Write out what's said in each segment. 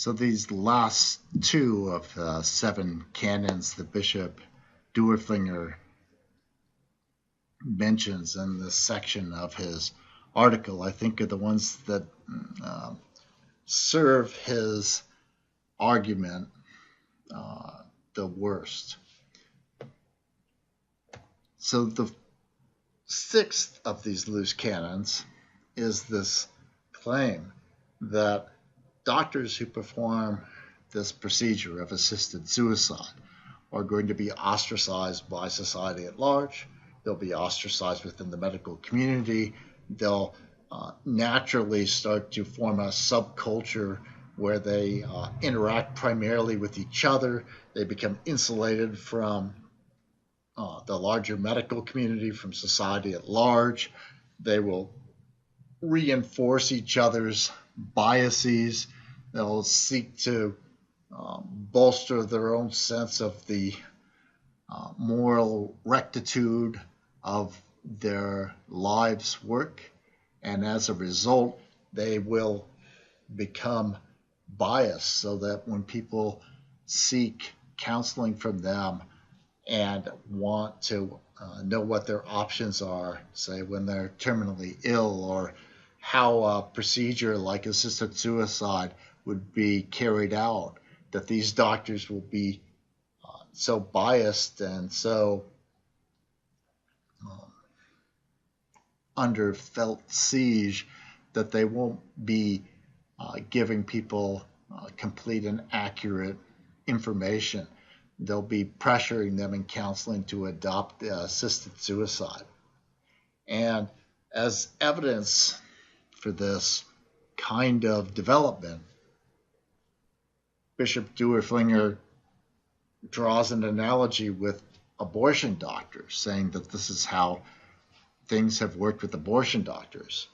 So these last two of the 7 canons that Bishop doerflinger mentions in this section of his article, I think, are the ones that serve his argument the worst. So the 6th of these loose canons is this claim that doctors who perform this procedure of assisted suicide are going to be ostracized by society at large. They'll be ostracized within the medical community. They'll naturally start to form a subculture where they interact primarily with each other. They become insulated from the larger medical community, from society at large. They will reinforce each other's biases. They'll seek to bolster their own sense of the moral rectitude of their lives' work. And as a result, they will become biased, so that when people seek counseling from them and want to know what their options are, say when they're terminally ill, or how a procedure like assisted suicide would be carried out, that these doctors will be so biased and so under felt siege that they won't be giving people complete and accurate information. They'll be pressuring them in counseling to adopt assisted suicide. And as evidence for this kind of development, Bishop doerflinger draws an analogy with abortion doctors, saying that this is how things have worked with abortion doctors.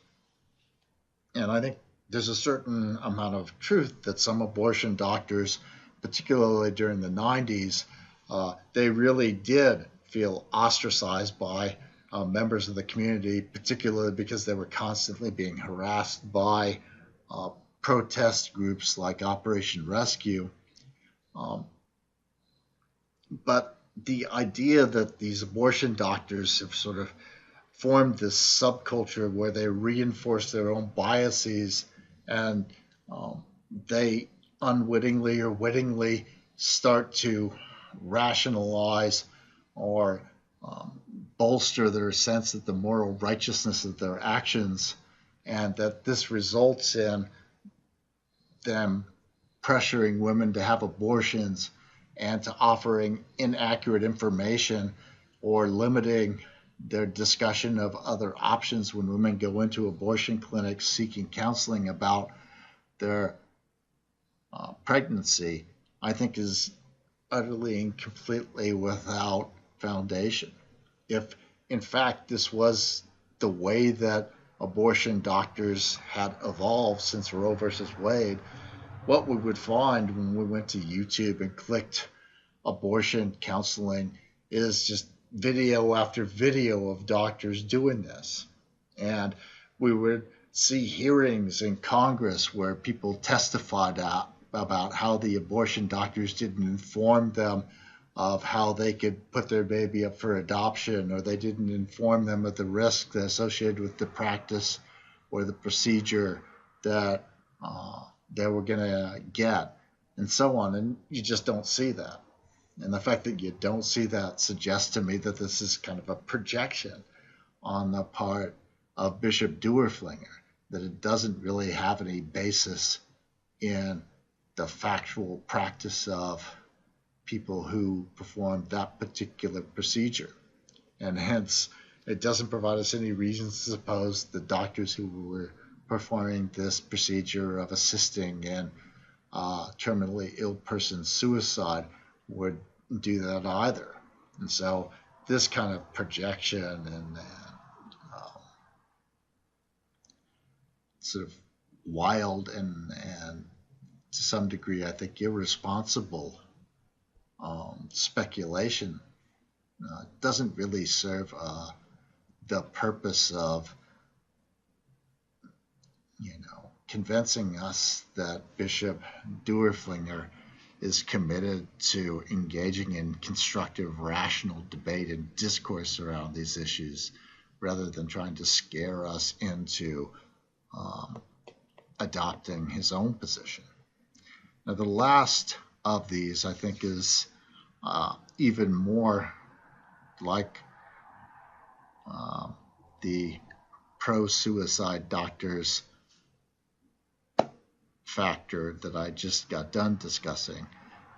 And I think there's a certain amount of truth that some abortion doctors, particularly during the 90s, they really did feel ostracized by members of the community, particularly because they were constantly being harassed by protest groups like Operation Rescue. But the idea that these abortion doctors have sort of formed this subculture where they reinforce their own biases, and they unwittingly or wittingly start to rationalize or bolster their sense of the moral righteousness of their actions, and that this results in them pressuring women to have abortions and to offering inaccurate information or limiting their discussion of other options when women go into abortion clinics seeking counseling about their pregnancy, I think is utterly and completely without foundation. If, in fact, this was the way that abortion doctors had evolved since Roe versus Wade, what we would find when we went to YouTube and clicked abortion counseling is just video after video of doctors doing this. And we would see hearings in Congress where people testified about how the abortion doctors didn't inform them of how they could put their baby up for adoption, or they didn't inform them of the risk associated with the practice or the procedure that they were going to get, and so on. And you just don't see that. And the fact that you don't see that suggests to me that this is kind of a projection on the part of Bishop doerflinger, that it doesn't really have any basis in the factual practice of people who perform that particular procedure. And hence, it doesn't provide us any reasons to suppose the doctors who were performing this procedure of assisting in terminally ill person's suicide would do that either. And so this kind of projection and sort of wild and to some degree, I think, irresponsible speculation doesn't really serve the purpose of, convincing us that Bishop Doerflinger is committed to engaging in constructive, rational debate and discourse around these issues rather than trying to scare us into adopting his own position. Now, the last of these, I think, is even more like the pro-suicide doctors factor that I just got done discussing.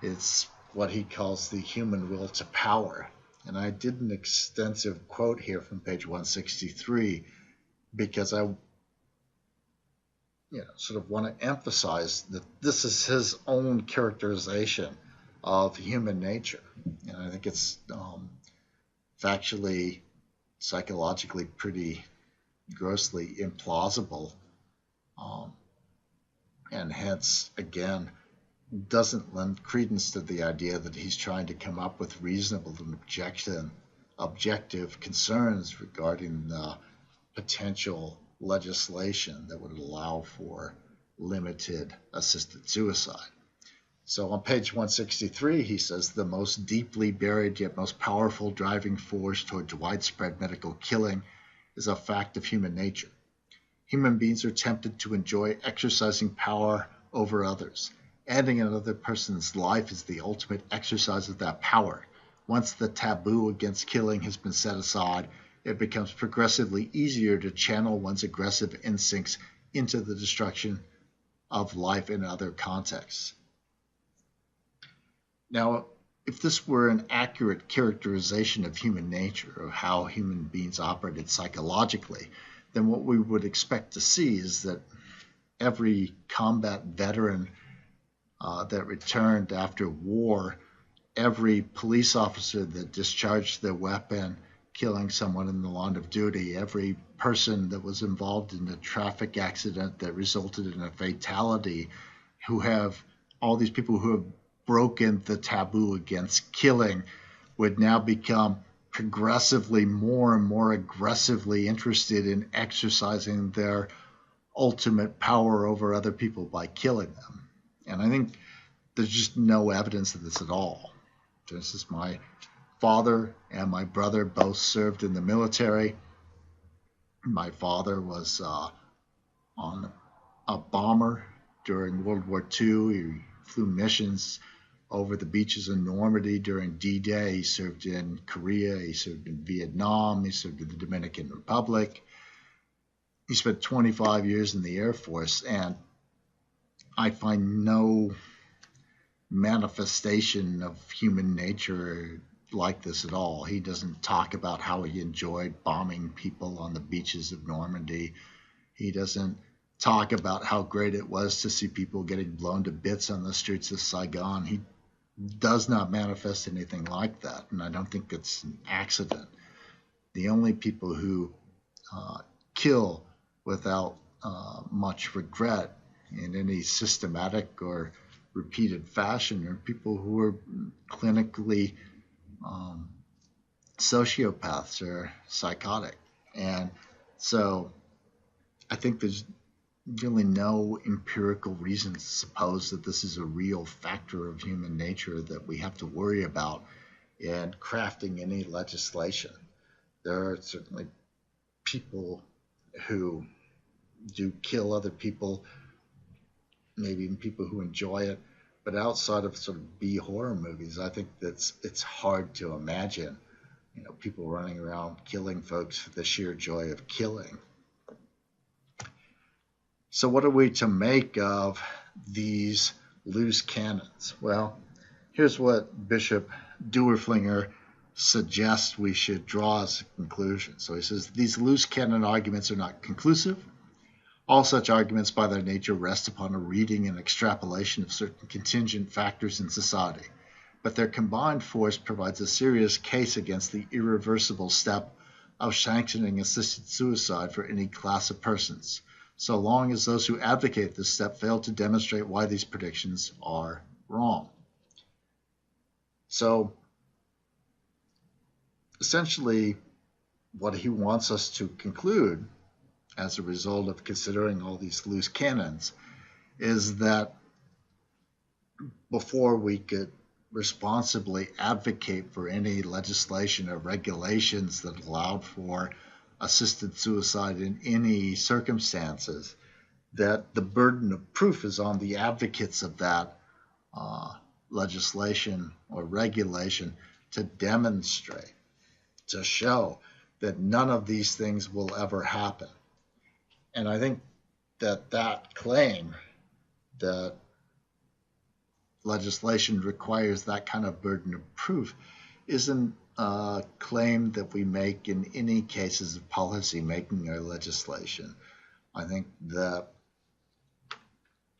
It's what he calls the human will to power. And I did an extensive quote here from page 163 because I sort of want to emphasize that this is his own characterization of human nature. And I think it's factually, psychologically pretty grossly implausible, and hence, again, doesn't lend credence to the idea that he's trying to come up with reasonable and objective concerns regarding the potential legislation that would allow for limited assisted suicide. So on page 163, he says the most deeply buried yet most powerful driving force towards widespread medical killing is a fact of human nature. Human beings are tempted to enjoy exercising power over others. Ending another person's life is the ultimate exercise of that power. Once the taboo against killing has been set aside, it becomes progressively easier to channel one's aggressive instincts into the destruction of life in other contexts. Now, if this were an accurate characterization of human nature, or how human beings operated psychologically, then what we would expect to see is that every combat veteran that returned after war, every police officer that discharged their weapon, killing someone in the line of duty, every person that was involved in a traffic accident that resulted in a fatality, all these people who have broken the taboo against killing would now become progressively more and more aggressively interested in exercising their ultimate power over other people by killing them. And I think there's just no evidence of this at all. For instance, my father and my brother both served in the military. My father was on a bomber during World War II. He flew missions over the beaches of Normandy during D-Day. He served in Korea. He served in Vietnam. He served in the Dominican Republic. He spent 25 years in the Air Force, and I find no manifestation of human nature like this at all. He doesn't talk about how he enjoyed bombing people on the beaches of Normandy. He doesn't talk about how great it was to see people getting blown to bits on the streets of Saigon. He does not manifest anything like that, and I don't think it's an accident. The only people who kill without much regret in any systematic or repeated fashion are people who are clinically sociopaths or psychotic. And so I think there's really no empirical reason to suppose that this is a real factor of human nature that we have to worry about in crafting any legislation. There are certainly people who do kill other people, maybe even people who enjoy it, but outside of sort of B horror movies, I think it's hard to imagine, people running around killing folks for the sheer joy of killing. So what are we to make of these loose cannons? Well, here's what Bishop Doerflinger suggests we should draw as a conclusion. So he says, these loose cannon arguments are not conclusive. All such arguments by their nature rest upon a reading and extrapolation of certain contingent factors in society, but their combined force provides a serious case against the irreversible step of sanctioning assisted suicide for any class of persons, so long as those who advocate this step fail to demonstrate why these predictions are wrong. So essentially what he wants us to conclude, as a result of considering all these loose cannons is that before we could responsibly advocate for any legislation or regulations that allowed for assisted suicide in any circumstances, that the burden of proof is on the advocates of that legislation or regulation to demonstrate, to show that none of these things will ever happen. And I think that that claim that legislation requires that kind of burden of proof isn't a claim that we make in any cases of policy making or legislation. I think that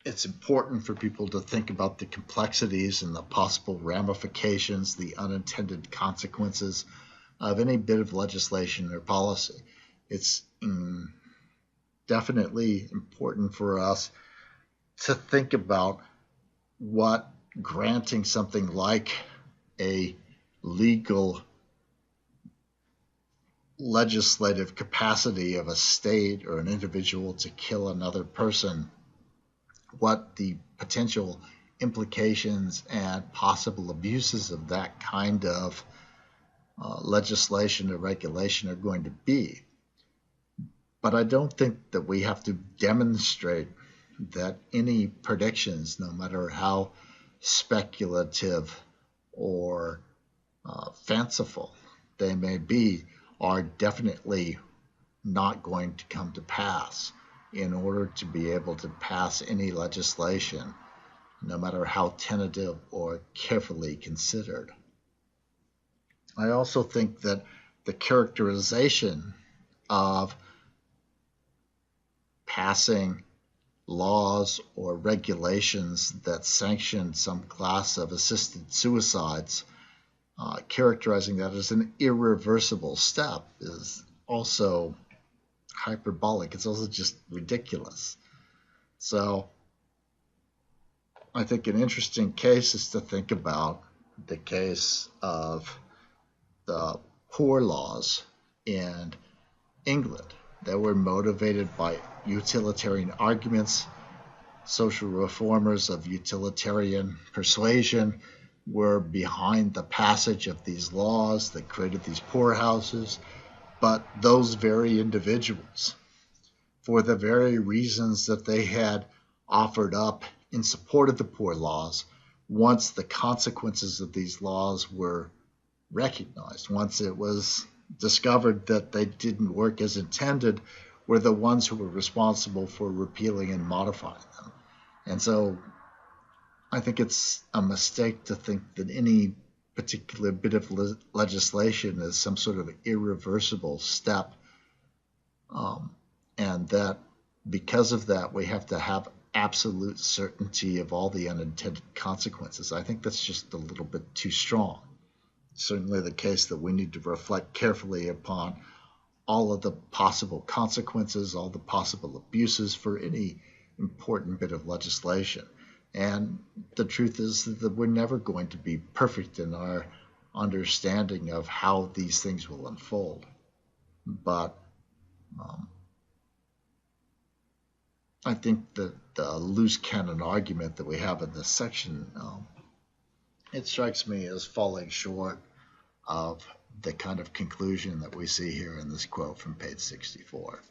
it's important for people to think about the complexities and the possible ramifications, the unintended consequences of any bit of legislation or policy. It's definitely important for us to think about what granting something like a legal legislative capacity of a state or an individual to kill another person, what the potential implications and possible abuses of that kind of legislation or regulation are going to be. But I don't think that we have to demonstrate that any predictions, no matter how speculative or fanciful they may be, are definitely not going to come to pass in order to be able to pass any legislation, no matter how tentative or carefully considered. I also think that the characterization of passing laws or regulations that sanction some class of assisted suicides, characterizing that as an irreversible step, is also hyperbolic. It's also just ridiculous. So I think an interesting case is to think about the case of the poor laws in England that were motivated by utilitarian arguments. Social reformers of utilitarian persuasion were behind the passage of these laws that created these poorhouses, but those very individuals, for the very reasons that they had offered up in support of the poor laws, once the consequences of these laws were recognized, once it was discovered that they didn't work as intended, were the ones who were responsible for repealing and modifying them. And so I think it's a mistake to think that any particular bit of legislation is some sort of irreversible step, and that because of that we have to have absolute certainty of all the unintended consequences. I think that's just a little bit too strong. Certainly the case that we need to reflect carefully upon all of the possible consequences, all the possible abuses for any important bit of legislation. And the truth is that we're never going to be perfect in our understanding of how these things will unfold. But I think that the loose cannon argument that we have in this section, it strikes me as falling short of the kind of conclusion that we see here in this quote from page 64.